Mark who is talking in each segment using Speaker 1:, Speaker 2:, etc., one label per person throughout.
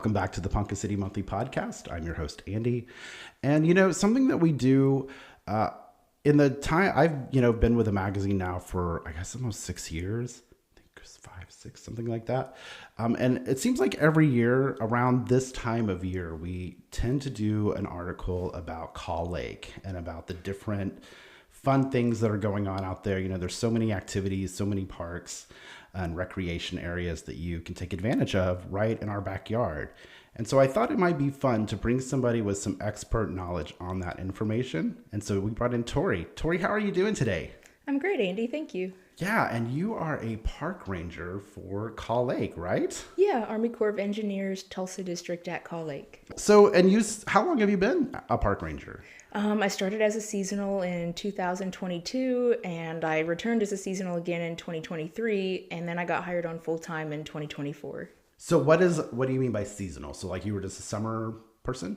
Speaker 1: Welcome back to the Ponca City Monthly Podcast. I'm your host, Andy. And, something that we do in the time I've, been with the magazine now for, I guess, almost 6 years. I think it was 5, 6, something like that. And it seems like every year around this time of year, we tend to do an article about Kaw Lake and about the different fun things that are going on out there. There's so many activities, so many parks and recreation areas that you can take advantage of right in our backyard. And so I thought it might be fun to bring somebody with some expert knowledge on that information. And so we brought in Tori. Tori, how are you doing today?
Speaker 2: I'm great, Andy. Thank you.
Speaker 1: Yeah, and you are a park ranger for Kaw Lake, right?
Speaker 2: Yeah, Army Corps of Engineers, Tulsa District at Kaw Lake.
Speaker 1: So, how long have you been a park ranger?
Speaker 2: I started as a seasonal in 2022, and I returned as a seasonal again in 2023, and then I got hired on full-time in 2024.
Speaker 1: So what do you mean by seasonal? So like you were just a summer person?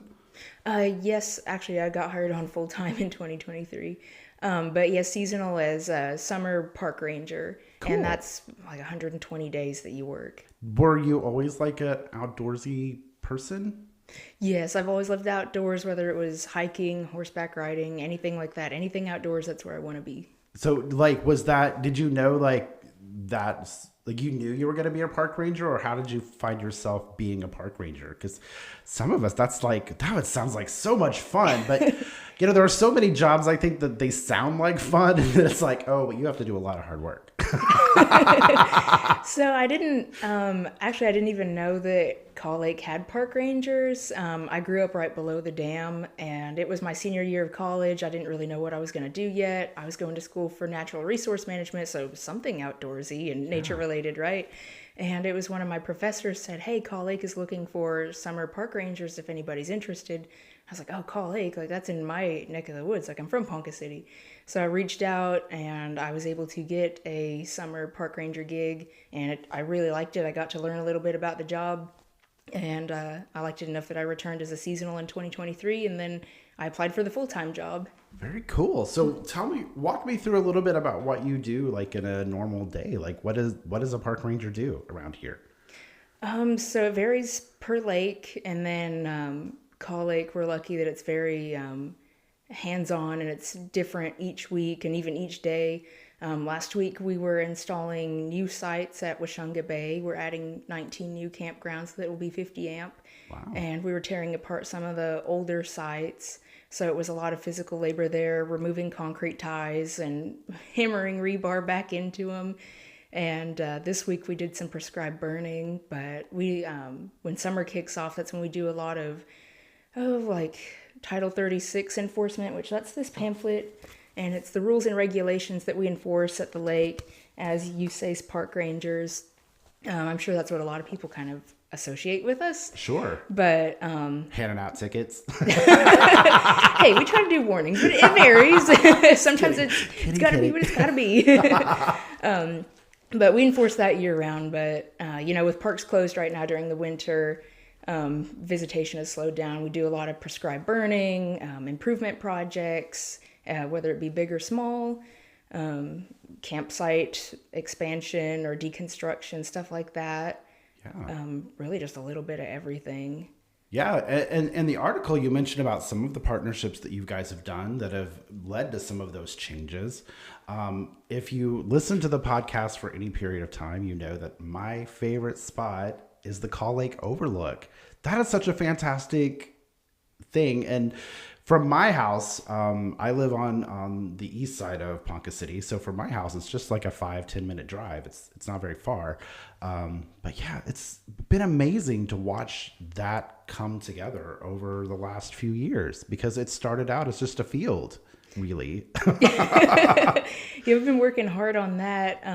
Speaker 2: Yes, actually I got hired on full-time in 2023. But yes, seasonal as a summer park ranger. Cool. And that's like 120 days that you work.
Speaker 1: Were you always like an outdoorsy person?
Speaker 2: Yes, I've always loved outdoors, whether it was hiking, horseback riding, anything like that. Anything outdoors, that's where I want to be. So
Speaker 1: like, did you know you knew you were going to be a park ranger, or how did you find yourself being a park ranger? Because some of us, that sounds like so much fun, but there are so many jobs I think that they sound like fun, and it's like, oh, but you have to do a lot of hard work.
Speaker 2: So I didn't even know that Kaw Lake had park rangers. I grew up right below the dam, and it was my senior year of college. I didn't really know what I was going to do yet. I was going to school for natural resource management, so something outdoorsy and nature related, right? And it was one of my professors said, hey, Kaw Lake is looking for summer park rangers if anybody's interested. I was like, oh, Kaw Lake, like that's in my neck of the woods. Like I'm from Ponca City. So I reached out and I was able to get a summer park ranger gig, and I really liked it. I got to learn a little bit about the job, and I liked it enough that I returned as a seasonal in 2023, and then I applied for the full-time job.
Speaker 1: Very cool. So walk me through a little bit about what you do like in a normal day. Like what does a park ranger do around here?
Speaker 2: So it varies per lake, and then Kaw Lake, we're lucky that it's very hands-on and it's different each week and even each day. Last week we were installing new sites at Washunga Bay. We're adding 19 new campgrounds that will be 50 amp. Wow. And we were tearing apart some of the older sites. So it was a lot of physical labor there, removing concrete ties and hammering rebar back into them. And this week we did some prescribed burning, but we when summer kicks off, that's when we do a lot of like Title 36 enforcement, which that's this pamphlet, and it's the rules and regulations that we enforce at the lake as USACE park rangers. I'm sure that's what a lot of people kind of associate with us.
Speaker 1: Sure.
Speaker 2: But
Speaker 1: handing out tickets.
Speaker 2: Hey, we try to do warnings, but it varies. Sometimes it's got to be what it's got to be. But we enforce that year round. But with parks closed right now during the winter, visitation has slowed down. We do a lot of prescribed burning, improvement projects, whether it be big or small, campsite expansion or deconstruction, stuff like that. Yeah. Really just a little bit of everything.
Speaker 1: Yeah. And in the article, you mentioned about some of the partnerships that you guys have done that have led to some of those changes. If you listen to the podcast for any period of time, you know that my favorite spot is the Kaw Lake Overlook. That is such a fantastic thing. And from my house, I live on the east side of Ponca City. So from my house, it's just like a 5-10 minute drive. It's not very far. But yeah, it's been amazing to watch that come together over the last few years, because it started out as just a field, really.
Speaker 2: You've been working hard on that.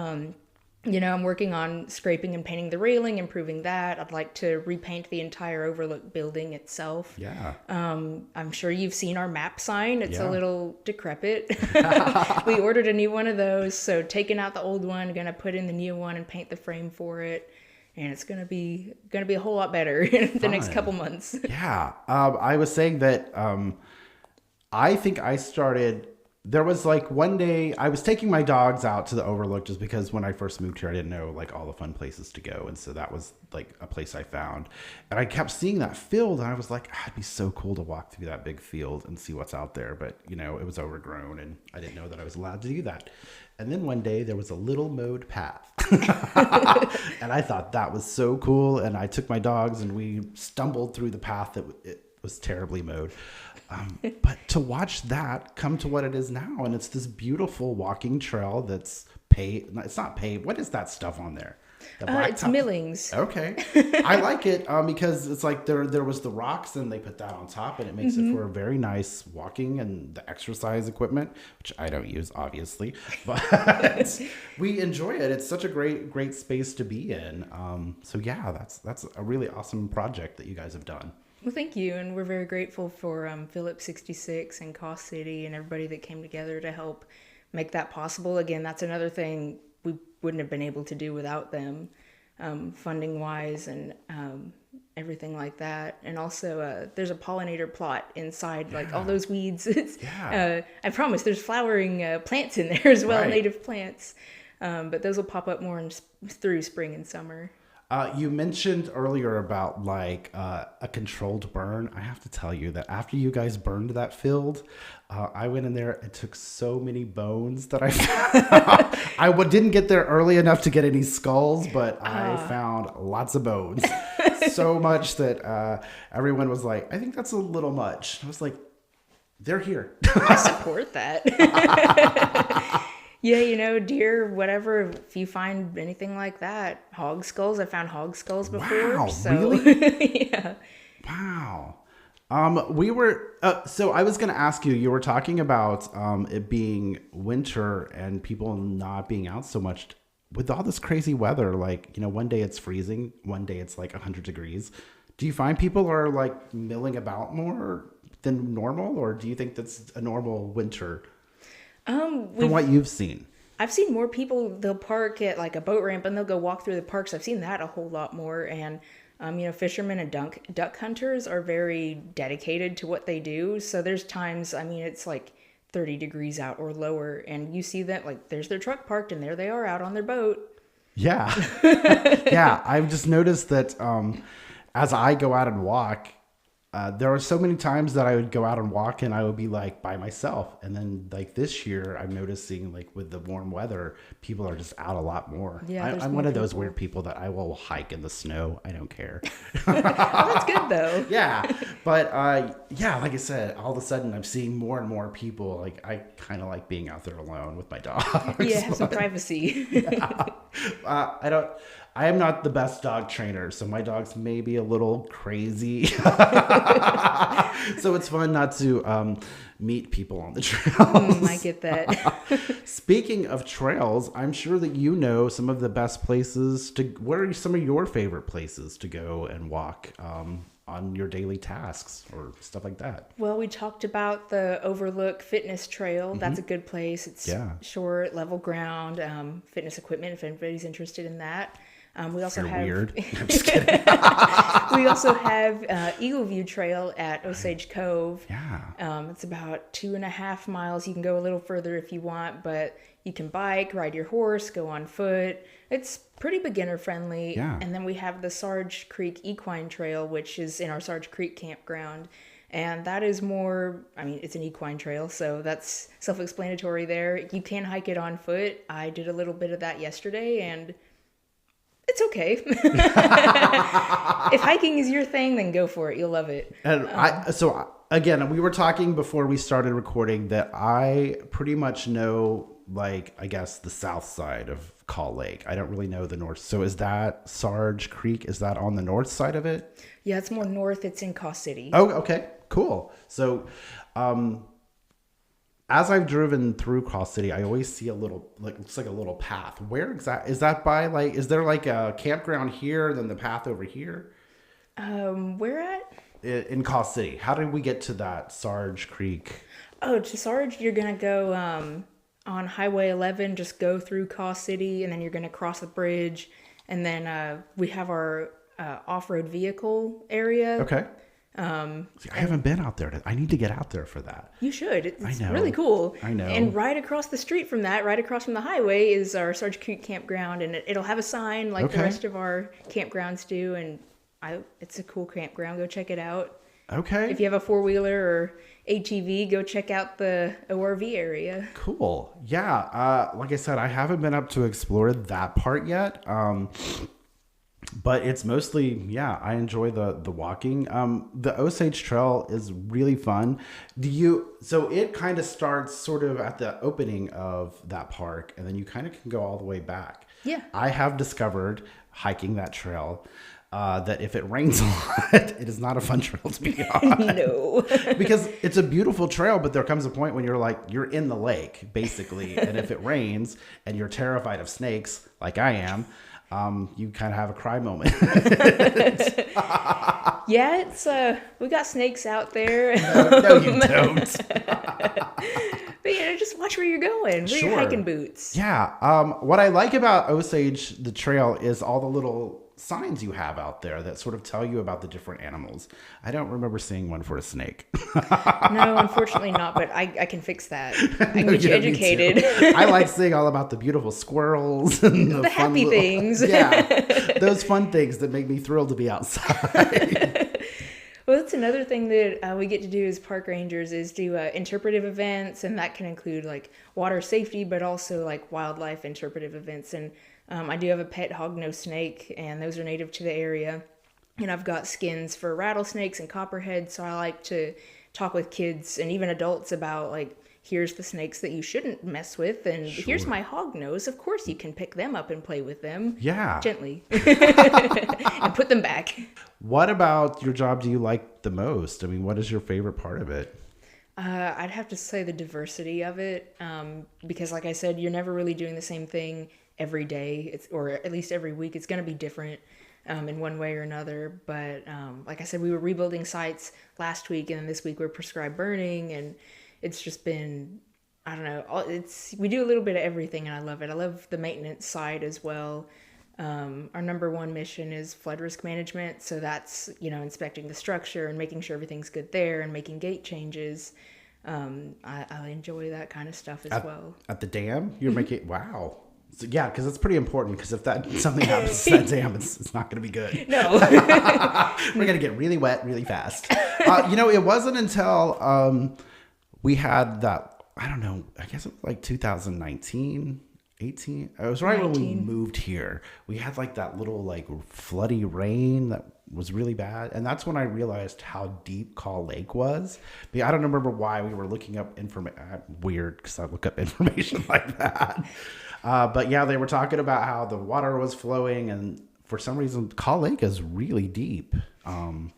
Speaker 2: I'm working on scraping and painting the railing, improving that. I'd like to repaint the entire Overlook building itself.
Speaker 1: Yeah.
Speaker 2: I'm sure you've seen our map sign. It's a little decrepit. We ordered a new one of those. So taking out the old one, going to put in the new one and paint the frame for it. And it's going to be a whole lot better in the next couple months.
Speaker 1: Yeah. I was saying that I think I started there was like one day I was taking my dogs out to the Overlook just because when I first moved here, I didn't know like all the fun places to go. And so that was like a place I found. And I kept seeing that field and I was like, it'd be so cool to walk through that big field and see what's out there. But, you know, it was overgrown and I didn't know that I was allowed to do that. And then one day there was a little mowed path. And I thought that was so cool. And I took my dogs and we stumbled through the path that it was terribly mowed. But to watch that come to what it is now, and it's this beautiful walking trail that's paved. It's not paved. What is that stuff on there?
Speaker 2: It's millings.
Speaker 1: Okay. I like it because it's like there was the rocks and they put that on top and it makes it for a very nice walking and the exercise equipment, which I don't use obviously, but we enjoy it. It's such a great space to be in. So yeah, that's a really awesome project that you guys have done.
Speaker 2: Well, thank you, and we're very grateful for Phillips 66 and Kaw City and everybody that came together to help make that possible. Again, that's another thing we wouldn't have been able to do without them, funding-wise and everything like that. And also, there's a pollinator plot inside, like all those weeds. I promise, there's flowering plants in there as well, native plants. But those will pop up more through spring and summer.
Speaker 1: You mentioned earlier about like a controlled burn. I have to tell you that after you guys burned that field, I went in there and took so many bones that I found. I didn't get there early enough to get any skulls, but I found lots of bones. So much that everyone was like, I think that's a little much. I was like, they're here.
Speaker 2: I support that. Yeah, you know, deer, whatever, if you find anything like that, hog skulls. I found hog skulls before.
Speaker 1: Wow,
Speaker 2: so.
Speaker 1: Really?
Speaker 2: Yeah.
Speaker 1: Wow. So I was going to ask you, you were talking about it being winter and people not being out so much with all this crazy weather. Like, you know, one day it's freezing, one day it's like 100 degrees. Do you find people are like milling about more than normal, or do you think that's a normal winter? From what you've seen,
Speaker 2: I've seen more people. They'll park at like a boat ramp and they'll go walk through the parks. I've seen that a whole lot more. And you know, fishermen and duck hunters are very dedicated to what they do. So there's times, I mean, it's like 30 degrees out or lower, and you see that like there's their truck parked and there they are out on their boat. Yeah,
Speaker 1: yeah. I've just noticed that as I go out and walk. There were so many times that I would go out and walk and I would be like by myself. And then like this year, I'm noticing like with the warm weather, people are just out a lot more. Yeah, I'm one of those weird people that I will hike in the snow. I don't care.
Speaker 2: Well, that's good though.
Speaker 1: Yeah. But yeah, like I said, all of a sudden I'm seeing more and more people. Like I kind of like being out there alone with my dogs.
Speaker 2: Yeah, have some privacy.
Speaker 1: Yeah. I am not the best dog trainer, so my dogs may be a little crazy. So it's fun not to meet people on the trails.
Speaker 2: I get that.
Speaker 1: Speaking of trails, I'm sure that you know some of the best places to. What are some of your favorite places to go and walk on your daily tasks or stuff like that?
Speaker 2: Well, we talked about the Overlook Fitness Trail. That's a good place. It's short, level ground, fitness equipment if anybody's interested in that. We also have
Speaker 1: weird. I'm just kidding.
Speaker 2: We also have Eagle View Trail at Osage Cove.
Speaker 1: Yeah.
Speaker 2: It's about 2.5 miles. You can go a little further if you want, but you can bike, ride your horse, go on foot. It's pretty beginner friendly.
Speaker 1: Yeah.
Speaker 2: And then we have the Sarge Creek Equine Trail, which is in our Sarge Creek campground. And that is more, I mean, it's an equine trail, so that's self-explanatory there. You can hike it on foot. I did a little bit of that yesterday, and it's okay. If hiking is your thing, then go for it. You'll love it.
Speaker 1: And again, we were talking before we started recording that I pretty much know, like, I guess the south side of Kaw Lake. I don't really know the north. So is that Sarge Creek? Is that on the north side of it?
Speaker 2: Yeah, it's more north. It's in Kaw City.
Speaker 1: Oh, okay. Cool. So, as I've driven through Kaw City, I always see a little, like, looks like a little path. Where exactly is that by? Like, is there like a campground here, then the path over here?
Speaker 2: Where at?
Speaker 1: In Kaw City. How did we get to that Sarge Creek?
Speaker 2: Oh, to Sarge, you're gonna go on Highway 11. Just go through Kaw City, and then you're gonna cross the bridge, and then we have our off-road vehicle area.
Speaker 1: Okay. See, I haven't been out there. I need to get out there for that.
Speaker 2: You should. It's
Speaker 1: I know.
Speaker 2: really cool.
Speaker 1: I know.
Speaker 2: And right across the street from that, right across from the highway, is our Osage Cove campground, and it'll have a sign like the rest of our campgrounds do. And it's a cool campground. Go check it out.
Speaker 1: Okay.
Speaker 2: If you have a 4-wheeler or ATV, go check out the ORV area.
Speaker 1: Cool. Yeah. Like I said, I haven't been up to explore that part yet. But it's mostly, I enjoy the walking. The Osage Trail is really fun. So it kind of starts sort of at the opening of that park, and then you kind of can go all the way back.
Speaker 2: Yeah.
Speaker 1: I have discovered hiking that trail that if it rains a lot, it is not a fun trail to be on.
Speaker 2: No.
Speaker 1: Because it's a beautiful trail, but there comes a point when you're in the lake, basically. And if it rains and you're terrified of snakes, like I am, you kind of have a cry moment.
Speaker 2: Yeah, it's we got snakes out there.
Speaker 1: No, you don't.
Speaker 2: But just watch where you're going. Wear your hiking boots.
Speaker 1: Yeah. What I like about Osage, the trail, is all the little signs you have out there that sort of tell you about the different animals. I don't remember seeing one for a snake.
Speaker 2: No, unfortunately not, but I can fix that. I can get you educated.
Speaker 1: I like seeing all about the beautiful squirrels and the
Speaker 2: happy things.
Speaker 1: Yeah, those fun things that make me thrilled to be outside.
Speaker 2: Well, that's another thing that we get to do as park rangers is do interpretive events, and that can include like water safety, but also like wildlife interpretive events. And I do have a pet hognose snake, and those are native to the area. And I've got skins for rattlesnakes and copperheads, so I like to talk with kids and even adults about like, here's the snakes that you shouldn't mess with, and here's my hognose. Of course you can pick them up and play with them.
Speaker 1: Yeah.
Speaker 2: Gently. And put them back.
Speaker 1: What about your job do you like the most? I mean, what is your favorite part of it?
Speaker 2: I'd have to say the diversity of it, because like I said, you're never really doing the same thing every day, or at least every week. It's going to be different in one way or another. But like I said, we were rebuilding sites last week, and then this week we're prescribed burning, and it's just been, I don't know, we do a little bit of everything, and I love it. I love the maintenance side as well. Our number one mission is flood risk management. So that's, inspecting the structure and making sure everything's good there and making gate changes. I enjoy that kind of stuff as well. At
Speaker 1: the dam? You're making, wow. So, yeah, because it's pretty important, because if something happens to that dam, it's not going to be good.
Speaker 2: No.
Speaker 1: We're going to get really wet really fast. It wasn't until we had that, I don't know, I guess it was like 2019. 18. It was right 19. When we moved here. We had like that little like floody rain that was really bad, and that's when I realized how deep Kaw Lake was. I don't remember why we were looking up information. Weird, because I look up information like that. But yeah, they were talking about how the water was flowing, and for some reason, Kaw Lake is really deep.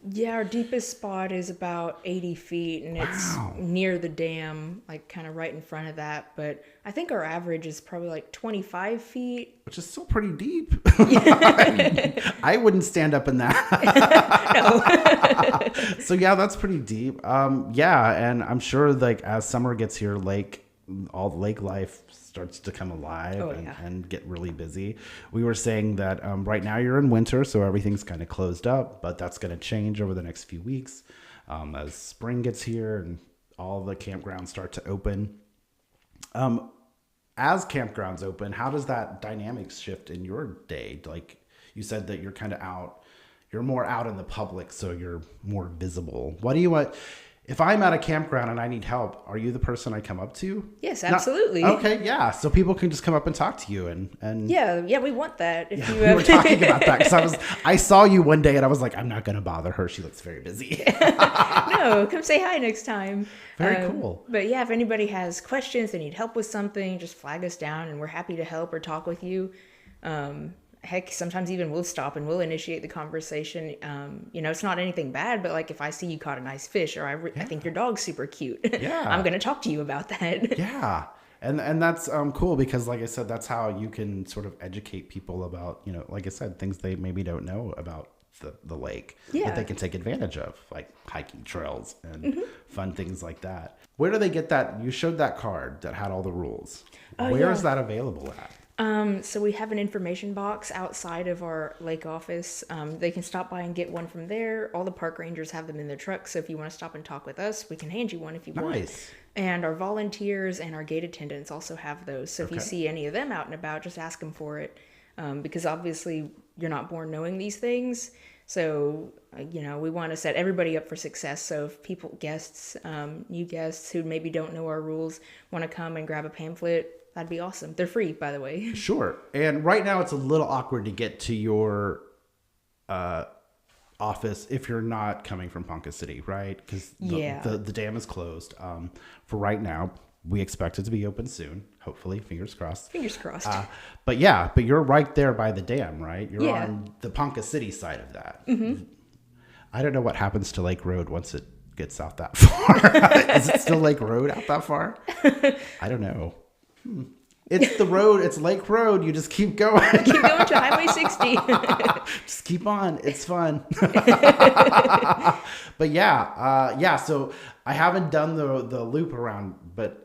Speaker 2: Yeah, our deepest spot is about 80 feet, and it's near the dam, like kind of right in front of that. But I think our average is probably like 25 feet.
Speaker 1: Which is still pretty deep. I wouldn't stand up in that. No. So yeah, that's pretty deep. Yeah, and I'm sure like as summer gets here, all the lake life starts to come alive and get really busy. We were saying that right now you're in winter, so everything's kind of closed up, but that's going to change over the next few weeks as spring gets here and all the campgrounds start to open. As campgrounds open, how does that dynamics shift in your day? Like you said that you're kind of out, you're more out in the public, so you're more visible. What do you want? If I'm at a campground and I need help, are you the person I come up to?
Speaker 2: Yes, absolutely.
Speaker 1: Okay, yeah. So people can just come up and talk to you and
Speaker 2: yeah, we want that. If you
Speaker 1: we were talking about that because I saw you one day and I was like, I'm not going to bother her. She looks very busy.
Speaker 2: No, come say hi next time.
Speaker 1: Very cool.
Speaker 2: But yeah, if anybody has questions, they need help with something, just flag us down and we're happy to help or talk with you. Heck, sometimes even we'll stop and we'll initiate the conversation. It's not anything bad, but like if I see you caught a nice fish or I think your dog's super cute, I'm going to talk to you about that.
Speaker 1: Yeah. And that's cool because like I said, that's how you can sort of educate people about, like I said, things they maybe don't know about the lake that they can take advantage of, like hiking trails and fun things like that. Where do they get that? You showed that card that had all the rules. Where is that available at?
Speaker 2: So we have an information box outside of our lake office. They can stop by and get one from there. All the park rangers have them in their trucks, so if you want to stop and talk with us, we can hand you one if you want.
Speaker 1: Nice.
Speaker 2: And our volunteers and our gate attendants also have those. So if you
Speaker 1: Okay.
Speaker 2: see any of them out and about, just ask them for it. Because obviously you're not born knowing these things. So, we want to set everybody up for success. So if new guests who maybe don't know our rules want to come and grab a pamphlet, that'd be awesome. They're free, by the way.
Speaker 1: Sure. And right now it's a little awkward to get to your office if you're not coming from Ponca City, right? Because the dam is closed for right now. We expect it to be open soon, hopefully. Fingers crossed.
Speaker 2: Fingers crossed.
Speaker 1: But you're right there by the dam, right? You're on the Ponca City side of that. Mm-hmm. I don't know what happens to Lake Road once it gets out that far. Is it still Lake Road out that far? I don't know. It's the road. It's Lake Road. You just keep going.
Speaker 2: Keep going to Highway 60.
Speaker 1: Just keep on. It's fun. But so I haven't done the loop around, but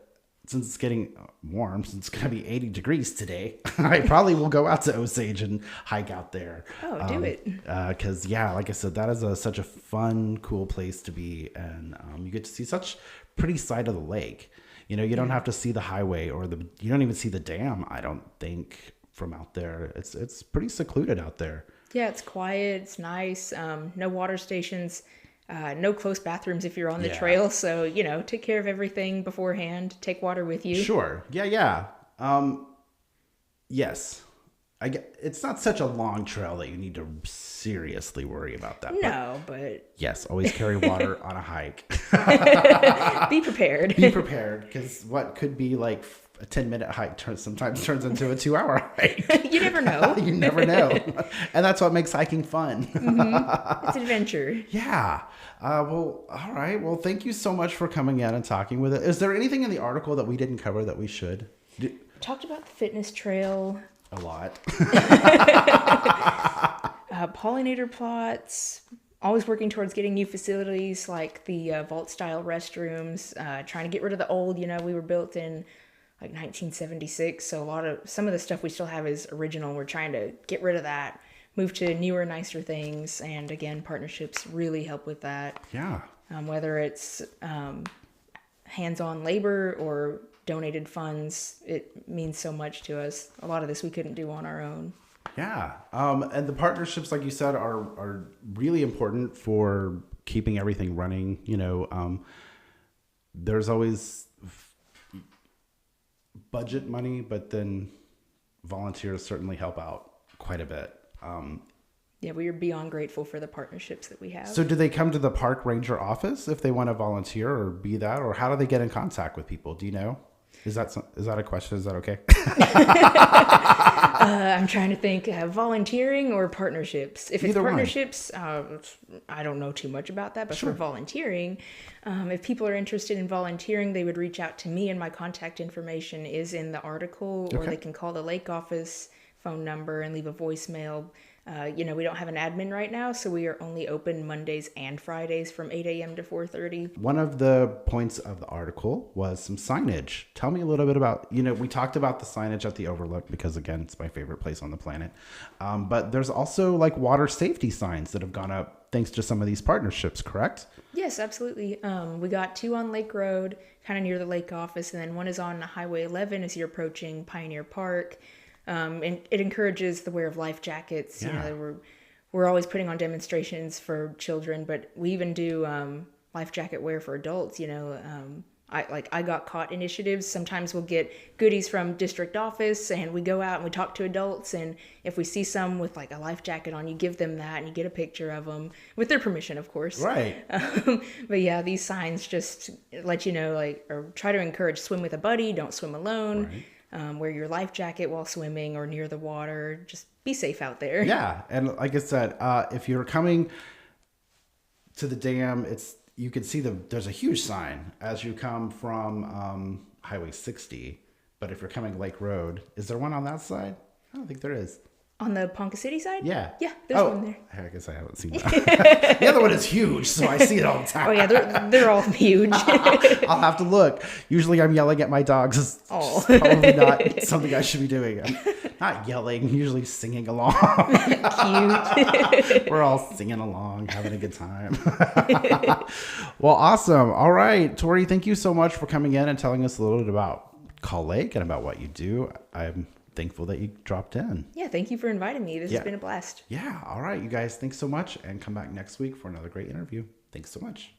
Speaker 1: since it's getting warm, since it's going to be 80 degrees today, I probably will go out to Osage and hike out there.
Speaker 2: Oh, do it.
Speaker 1: Because, like I said, that is such a fun, cool place to be. And you get to see such pretty side of the lake. You don't have to see the highway you don't even see the dam, I don't think, from out there. It's pretty secluded out there.
Speaker 2: Yeah, it's quiet. It's nice. No water stations. No close bathrooms if you're on the trail. So, take care of everything beforehand. Take water with you.
Speaker 1: Sure. Yeah. Yes. It's not such a long trail that you need to seriously worry about that.
Speaker 2: No, but...
Speaker 1: Yes, always carry water on a hike.
Speaker 2: Be prepared.
Speaker 1: Be prepared, because what could be like a 10-minute hike sometimes turns into a 2-hour hike.
Speaker 2: You never know.
Speaker 1: You never know. And that's what makes hiking fun.
Speaker 2: Mm-hmm. It's adventure.
Speaker 1: Yeah. Well, all right. Well, thank you so much for coming in and talking with it. Is there anything in the article that we didn't cover that we should?
Speaker 2: Talked about the fitness trail.
Speaker 1: A lot.
Speaker 2: Pollinator plots. Always working towards getting new facilities like the vault-style restrooms. Trying to get rid of the old. We were built in like 1976, so some of the stuff we still have is original. We're trying to get rid of that, move to newer, nicer things, and again, partnerships really help with that.
Speaker 1: Yeah.
Speaker 2: Whether it's hands-on labor or donated funds, it means so much to us. A lot of this we couldn't do on our own.
Speaker 1: Yeah. And the partnerships, like you said, are really important for keeping everything running. There's always budget money, but then volunteers certainly help out quite a bit.
Speaker 2: We are beyond grateful for the partnerships that we have.
Speaker 1: So do they come to the park ranger office if they want to volunteer or be that, or how do they get in contact with people? Do you know? Is that a question? Is that okay?
Speaker 2: I'm trying to think, volunteering or partnerships. If it's
Speaker 1: Either
Speaker 2: partnerships, I don't know too much about that, but
Speaker 1: Sure.
Speaker 2: for volunteering, if people are interested in volunteering, they would reach out to me, and my contact information is in the article, or
Speaker 1: Okay.
Speaker 2: they can call the lake office phone number and leave a voicemail. We don't have an admin right now, so we are only open Mondays and Fridays from 8 a.m. to 4:30.
Speaker 1: One of the points of the article was some signage. Tell me a little bit about, we talked about the signage at the Overlook because, again, it's my favorite place on the planet. But there's also like water safety signs that have gone up thanks to some of these partnerships, correct?
Speaker 2: Yes, absolutely. We got 2 on Lake Road, kind of near the lake office, and then one is on Highway 11 as you're approaching Pioneer Park. And it encourages the wear of life jackets.
Speaker 1: Yeah.
Speaker 2: We're always putting on demonstrations for children, but we even do life jacket wear for adults. I got caught initiatives. Sometimes we'll get goodies from district office, and we go out and we talk to adults. And if we see some with like a life jacket on, you give them that, and you get a picture of them with their permission, of course.
Speaker 1: Right.
Speaker 2: But yeah, these signs just let you know, or try to encourage swim with a buddy, don't swim alone.
Speaker 1: Right.
Speaker 2: Wear your life jacket while swimming or near the water. Just be safe out there.
Speaker 1: Yeah. And like I said, if you're coming to the dam, you can see there's a huge sign as you come from Highway 60. But if you're coming Lake Road, is there one on that side? I don't think there is.
Speaker 2: On the Ponca City side?
Speaker 1: Yeah.
Speaker 2: Yeah, there's one there.
Speaker 1: I guess I haven't seen that. The other one is huge, so I see it all the time.
Speaker 2: Oh yeah, they're all huge.
Speaker 1: I'll have to look. Usually I'm yelling at my dogs. It's probably not something I should be doing. I'm not yelling, usually singing along.
Speaker 2: Cute.
Speaker 1: We're all singing along, having a good time. Well, awesome. All right, Tori, thank you so much for coming in and telling us a little bit about Kaw Lake and about what you do. I'm thankful that you dropped in.
Speaker 2: Yeah, thank you for inviting me. This has been a blast.
Speaker 1: Yeah. All right, you guys, thanks so much, and come back next week for another great interview. Thanks so much.